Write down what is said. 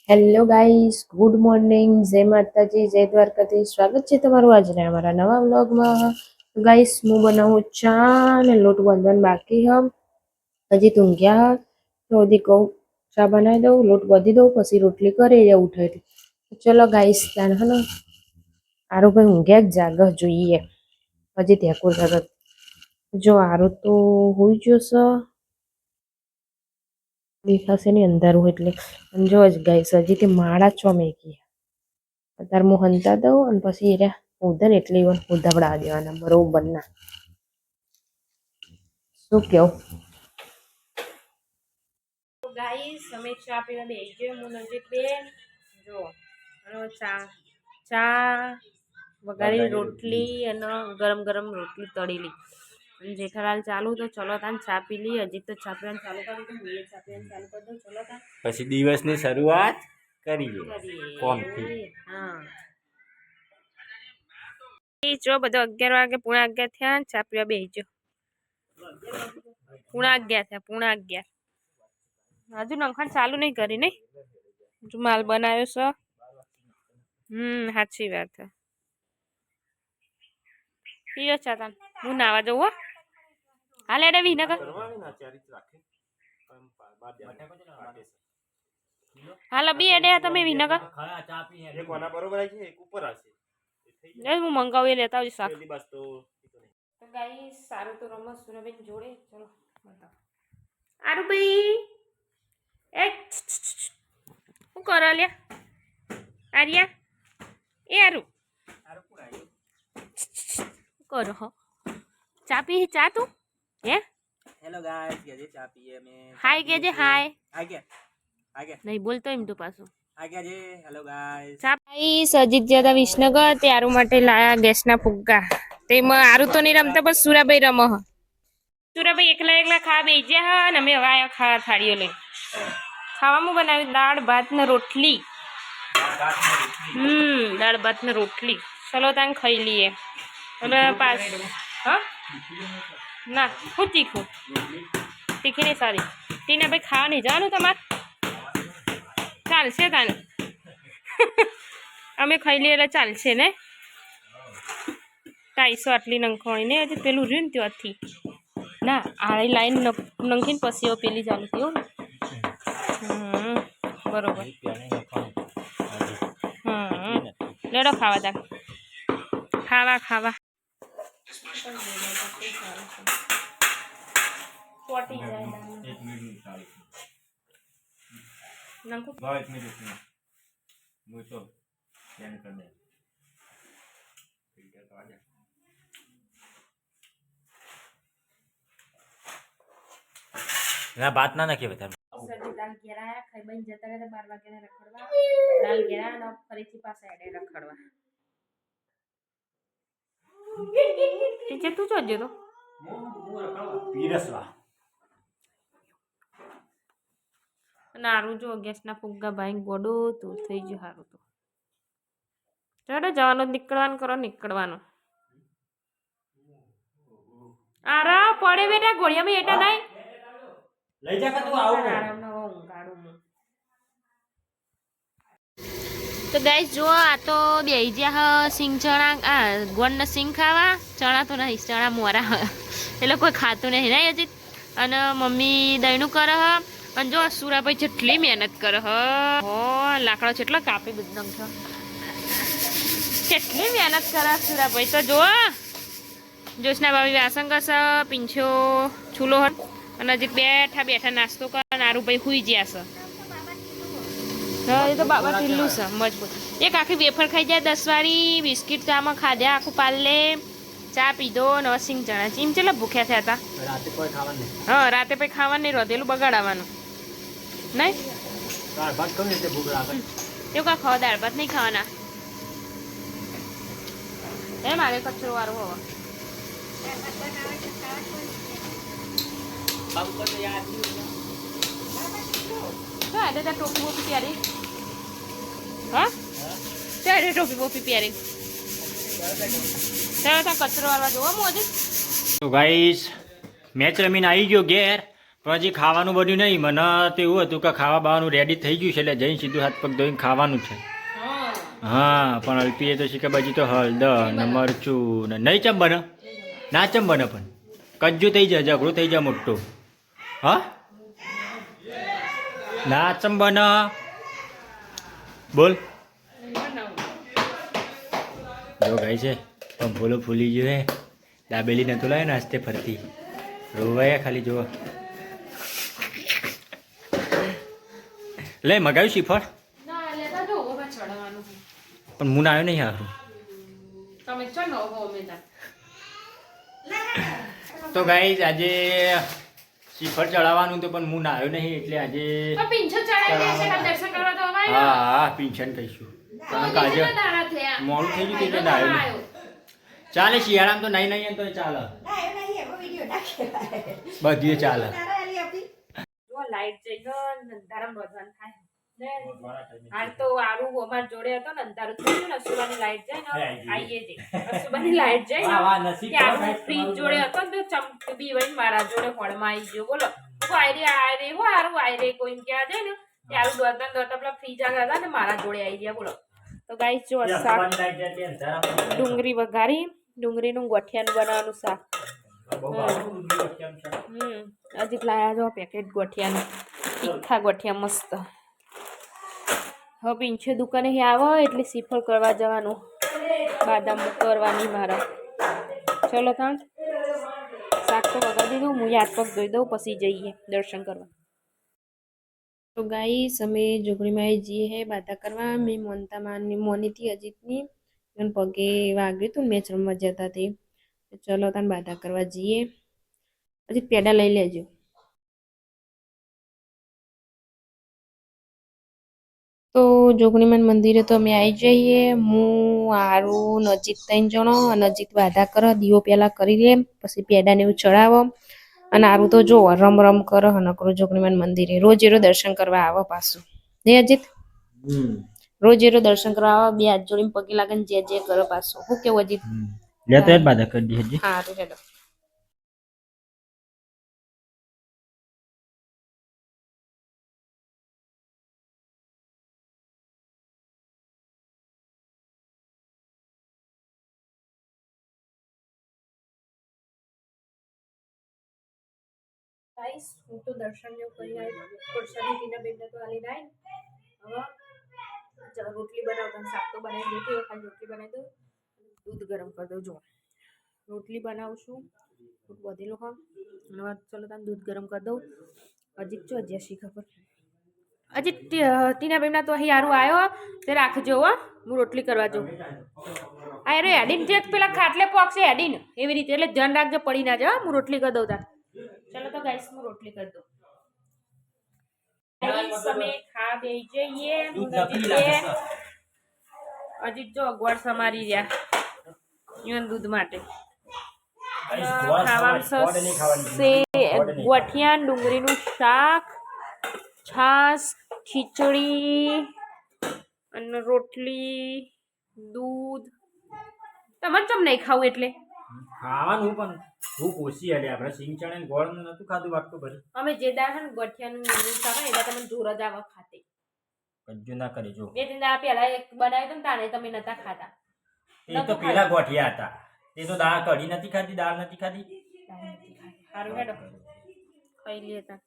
Hello guys, good morning, જય માતાજી, જય દ્વારકાધીશ. સ્વાગત છે તમારું આજના અમારા નવા વ્લોગમાં. ગાઈસ, હું બનાવું ચા ને લોટ બાંધવાનું બાકી હમ. હજી તો ઊંઘ્યા તો હજી કહું ચા બનાવી દઉં, લોટ બાંધી દઉં, પછી રોટલી કરી એ ઉઠે. ચલો ગાઈસ, ત્યાં હે ને આરો ભાઈ ઊંઘ્યા જ જાગ જોઈએ. હજી ઠેકુર જગત જો આરો તો હોઈ જશે, દેખાશે નહીં અંધારું એટલે. અને જો જ ગાઈસ હજી તે માળા છો મેકી અત્યારે હું હંતા દઉં અને પછી એ ઉધે ને એટલે ઉધાવડા દેવાના બરોબર ના. શું કેવું ગાઈસ, અમે ચા પીવા બેસી ગયો હું નજીક બેન જો ચા ચા વઘારી રોટલી અને ગરમ ગરમ રોટલી તળેલી અને જેઠાલાલ ચાલુ તો ચલો તાન ચા પી લી. હજી તો ચા પીવાનું ચાલુ કરી દઉં, હું ચા પીવાનું ચાલુ કરી દઉં. ચલો તાન પછી દિવસની શરૂઆત કરીએ કોમથી. હા જો બધો 11 વાગે પૂણા 11 થયા ચા પીવા બેસી ગયો. પૂણા 11 થયા, પૂણા 11. હજુ નંખાણ ચાલુ નહીં કરી ને હજુ માલ બનાવ્યો છે. સાચી વાત હે. પીયો ચા તાન હું નાવા જવું હો. હાલ એડે વિનગર હાલ બી એડે તમે વિનગર હું મંગાવું એ લેતા આવજો શાક. તો ગાઈસ સારું તો રમત સુરભેન જોડે. ચલો બતાવો આરુ ભાઈ એ શું કરો લ્યા આર્યા એ આરુ કરો હો ચા પી ચા તું હે. હેલો ગાઈસ, કેજે ચા પીએ મે. હાય કેજે હાય. હાય કે નહીં બોલતો એમ તો પાછું હાય કેજે. Hello guys. ચા ભાઈ સજીત જ્યાદા વિસનગર તે આરુ માટે લાયા ગેસના ફુગ્ગા. તેમાં આરુ તો નહીં રમતા બસ સુરાભાઈ રમ હ. સુરાભાઈ એકલા એકલા ખાવા બેસી ગયા હા અને અમે હવે આયા ખાવા થાળીઓ લઈ. ખાવામાં બનાવ્યું દાળ ભાત ને રોટલી. દાળ ભાત ને રોટલી. ચલો તાન ખાઈ લઈએ. અને પાસ હા ના શું તીખું તીખી નહીં સારી તીને ભાઈ ખાવા નહીં જવાનું તમારે ચાલશે તાને અમે ખાઈ લઈએ એટલે ચાલશે ને. ટાઈસો આટલી નંખવાની ને હજી પેલું રહ્યું ને ત્યાંથી ના આ લાઈન નંખીને પછી પેલી ચાલુ થયું ને. બરોબર. લેડો ખાવા તા ખાવા ખાવા બાત ના નાખીએ બધા. દાલ ઘેરા ખાઈ બન જતા રહ્યા 12 વાગ્યાના રખડવા. દાલ ઘેરા ને ફરીથી પાછા એડે રખડવા. ટીચર તું જોજો તો પીરસવા નારું જો ગેસના ફુગ્ગા ભાઈ ગોડો તું થઈ ગયું સારું તો ચડો જવાનું નીકળવાનું કરો નીકળવાનું. આરા પડે બેટા ઘોડિયામાં એટા નહીં લઈ જા તું આવું. તો ગાઈસ જો આ તો બેહી જ્યા સિંગ ચણા ગોળના સિંગ ખાવા. ચણા તો નહીં ચણા મોરા એટલે કોઈ ખાતું નહીં નહીં હજી. અને મમ્મી દહીંનું કરે હ. અને જો સુરાભાઈ જેટલી મહેનત કરે હો લાકડો જેટલો કાપી બધું છે. કેટલી મહેનત કરે સુરાભાઈ તો જો જોશના ભાભી વાસણ કરશે પીંછો છૂલો અને હજી બેઠા બેઠા નાસ્તો કરે અને આરુભાઈ હુઈ ગયા છે. એ તો બાબા ઢીલું છે મજબૂત. એક આખી વેફર ખાઈ જાય 10 વાળી બિસ્કિટ ચામાં ખાધ્યા આખું પાલે ચા પીધો ને સિંગ ચણા ચીમ ચેલા ભૂખ્યા થયા હતા. રાતે કોઈ ખાવાનું નહીં. હા રાતે પછી ખાવાનું નહીં રોધેલું બગાડવાનું નહીં. દાળ ભાત ખાવ ને એટલે ભૂખ લાગે. એવું કા ખાવા દાળ ભાત નહીં ખાવાના એમ મારે કચરો વાળો હોવા. ada topi bopi piaring hah ada topi bopi piaring saya tak kacau warna doang mau aja. તો ગાઈસ મેચ રમીને આવી ગયો ઘેર પણ હજી ખાવાનું બન્યું નહીં મને તો એવું હતું કે ખાવા બાવાનું રેડી થઈ ગયું છે એટલે જઈને સીધું હાથ પગ ધોઈને ખાવાનું છે હા પણ અલ્પીએ તો શીખે બાજી તો હળદર ને મરચું ને નહીં ચમ બને ના ચમ બને પણ કજ્જુ થઈ જાય ઝઘડું થઈ જાય મોટું હા ના ચમ બને બોલ જો ગાય છે પણ ભૂલો ફૂલી ગયો હે દાબેલી નતું લાવે ને આસ્તે ફરતી રોવાયા ખાલી જોવા લે મગાવ્યું શ્રીફળ પણ હું આવ્યો નહીં હારું તો ગાઈસ આજે શ્રીફળ ચડાવવાનું તો પણ હું આવ્યો નહીં એટલે આજે હા હા પિંછન કહીશું કારણ કે આજે મોડું થઈ ગયું એટલે આવ્યો નહીં ચાલે શિયાળામાં તો નહીં નહીં તો ચાલે બધી ચાલે લાઈટ જઈ ગયો અંધારામાં બધવાનું થાય હાલ તો આરું અમાર જોડે હતો ને અંધારું થયું ને અસુબાની લાઈટ જાય ને આઈએ જઈ અસુબાની લાઈટ જાય ને આરું ફ્રીજ જોડે હતો ને તો ચમકી વઈને મારા જોડે હોળમાં આવી ગયો બોલો હું આયરે હો આરું આયરે કોઈ ક્યાં જાય ને ત્યારે દોડતા પેલા ફ્રીજ આગળ હતા ને મારા જોડે આવી ગયા બોલો તો ગાઈસ જો શાક ડુંગળી વઘારી ડુંગળીનું ગોઠિયાનું બનાવવાનું શાક હજી લાયા જો પેકેટ ગોઠિયાનું તીખા ગોઠિયા મસ્ત હવે પીંછે દુકાને આવો એટલે શ્રીફળ કરવા જવાનું બાદામ કરવાની મારા ચલો તાણ શાક તો વગાડી દીધું હું યાદ પગ ધોઈ દઉં પછી જઈએ દર્શન કરવા તો ગાઈસ અમે જોગણીમાં જઈએ હે બાધા કરવા મેં મોનીથી અજીતની પગે વાગ્યું હતું મેચ રમવા જતા તે ચલો તાન બાધા કરવા જઈએ અજીત પેડા લઈ લેજો તો જોગણીમાન મંદિરે તો અમે આવી જઈએ હું આરું નજીક 3 જણો નજીક બાધા કરો દીવો પેલા કરી લે પછી પેડા ને એવું ચડાવો અને આરું તો જો રમ કરો નકરો જોગણીમાન મંદિરે રોજ એરો દર્શન કરવા આવો પાછું ને અજીત રોજ એરો દર્શન કરવા આવો બે હાથ જોડીને પગે લાગે ને જે કરો પાછું શું કેવું અજીત લેતો જ બાધા કરી દી હજી હા તો હેડો ગાઈસ હું તો દર્શન જેવું કરી આવી પ્રસાદી પીના બેન તો હાલી નાઈ હવે રોટલી બનાવતા શાક તો બનાવી દીધી ખાલી રોટલી બનાવી દઉં દૂધ ગરમ કરી દઉં જો રોટલી બનાવું છું દૂધ વધેલું હા હવે ચલો તમે દૂધ ગરમ કરી દઉં અજીત જો હજી શી ખબર અજીત ટીના બેનના તો અહીં હારું આવ્યો તે રાખજો હો હું રોટલી કરવા જાઉં આ રે હેડીન જે પેલા ખાટલે પોકશે હેડીન એવી રીતે એટલે ધ્યાન રાખજો પડી ના જાય હું રોટલી કરી દઉં તાર चलो तो गाइस मैं रोटली कर दो गाइस हमें खा दे जाइए अजीत जो अगवाड़ समारी રહ્યા ઈવન દૂધ માટે ખાવામાં સે ગોઠિયા ડુંગળીનું શાક છાશ ખીચડી અને રોટલી દૂધ તમને ચમ નહીં ખાવું એટલે ખાવાનું પણ ભૂખ ઓછી હલે આપણે સિંગ ચણે ને ગોળ નતું ખાધું વાટકો ભરી અમે જે દાળ ને ગોઠિયાનું મીઠું શાક ને એટલે તમને જોર જ આવે ખાતે કજ્જુ ના કરી જો બે દિન પહેલા એક બનાવ્યું હતું ને તાણે તમે નતા ખાતા એ તો પેલા ગોઠિયા હતા તે તો દાળ કઢી નથી ખાધી દાળ નથી ખાધી સારું હેડો ખાઈ લે તા